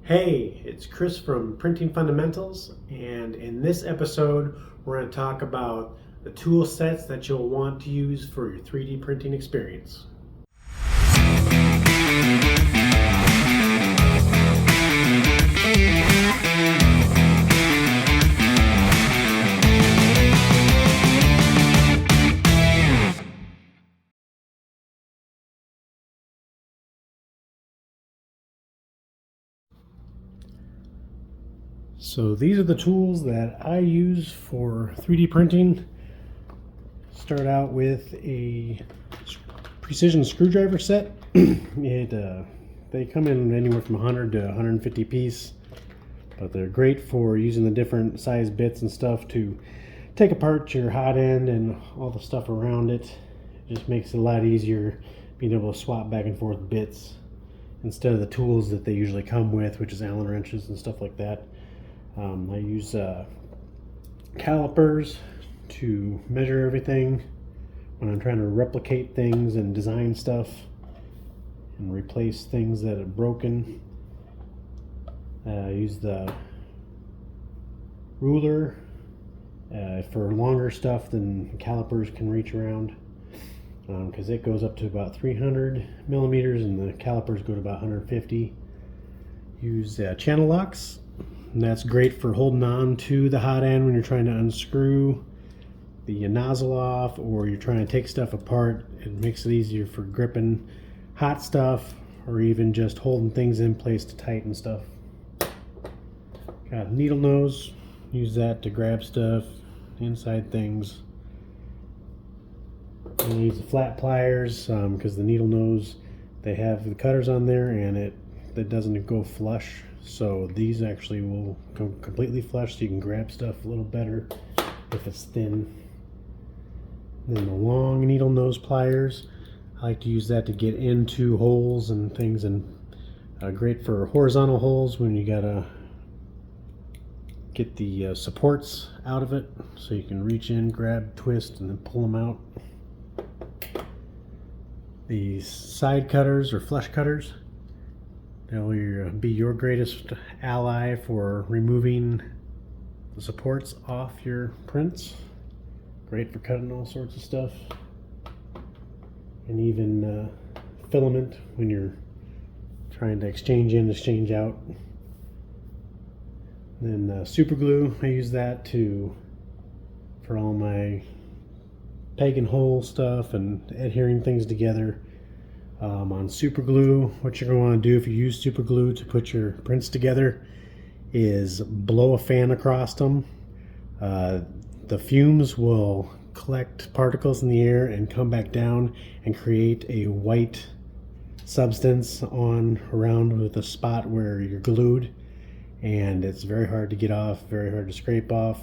Hey, it's Chris from Printing Fundamentals, and in this episode, we're going to talk about the tool sets that you'll want to use for your 3D printing experience. So these are the tools that I use for 3D printing. Start out with a precision screwdriver set. They come in anywhere from 100 to 150 piece, but they're great for using the different size bits and stuff to take apart your hot end and all the stuff around it. It just makes it a lot easier being able to swap back and forth bits instead of the tools that they usually come with, which is Allen wrenches and stuff like that. I use calipers to measure everything when I'm trying to replicate things and design stuff and replace things that are broken. I use the ruler for longer stuff than calipers can reach around, because it goes up to about 300 millimeters and the calipers go to about 150. Use channel locks. And that's great for holding on to the hot end when you're trying to unscrew the nozzle off or you're trying to take stuff apart. It makes it easier for gripping hot stuff or even just holding things in place to tighten stuff. Got a needle nose. Use that to grab stuff inside things. And I use the flat pliers because the needle nose, they have the cutters on there and it doesn't go flush. So these actually will go completely flush, so you can grab stuff a little better if it's thin. And then the long needle nose pliers, I like to use that to get into holes and things, and great for horizontal holes when you gotta get the supports out of it, so you can reach in, grab, twist, and then pull them out. These side cutters or flush cutters, they'll be your greatest ally for removing the supports off your prints. Great for cutting all sorts of stuff. And even filament when you're trying to exchange in, exchange out. Then super glue, I use that for all my peg and hole stuff and adhering things together. On super glue, what you're going to want to do if you use super glue to put your prints together is blow a fan across them. The fumes will collect particles in the air and come back down and create a white substance around with the spot where you're glued, and it's very hard to get off, very hard to scrape off.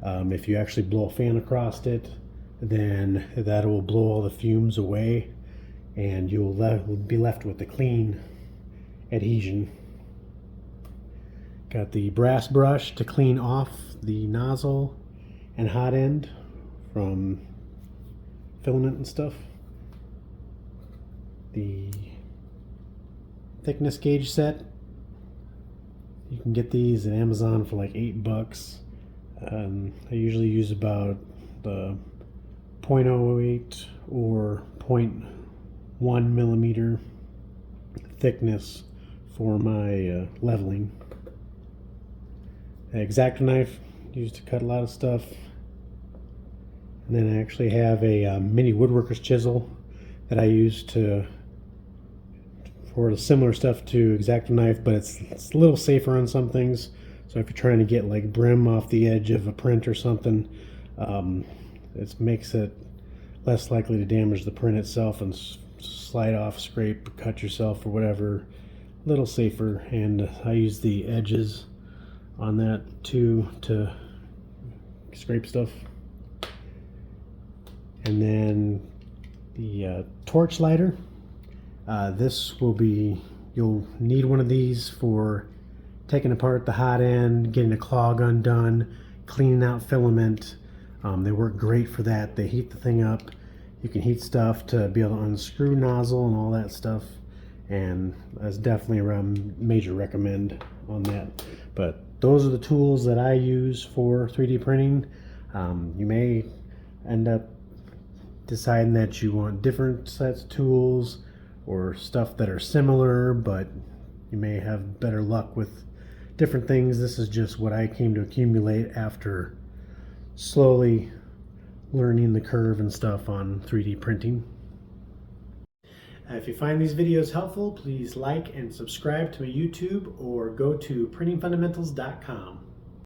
If you actually blow a fan across it, then that will blow all the fumes away and you'll be left with the clean adhesion. Got the brass brush to clean off the nozzle and hot end from filament and stuff. The thickness gauge set, you can get these at Amazon for like $8. I usually use about the 0.08 or 0.1 millimeter thickness for my leveling. An X-Acto knife used to cut a lot of stuff. And then I actually have a mini woodworker's chisel that I use for the similar stuff to X-Acto knife, but it's a little safer on some things. So if you're trying to get like brim off the edge of a print or something, it makes it less likely to damage the print itself and slide off, scrape, cut yourself or whatever. A little safer, and I use the edges on that too to scrape stuff. And then the torch lighter. You'll need one of these for taking apart the hot end, getting a clog undone, cleaning out filament. They work great for that. They heat the thing up. You can heat stuff to be able to unscrew nozzle and all that stuff. and that's definitely a major recommend on that. But those are the tools that I use for 3D printing. You may end up deciding that you want different sets of tools or stuff that are similar, but you may have better luck with different things. This is just what I came to accumulate after slowly learning the curve and stuff on 3D printing. If you find these videos helpful, please like and subscribe to my YouTube or go to printingfundamentals.com.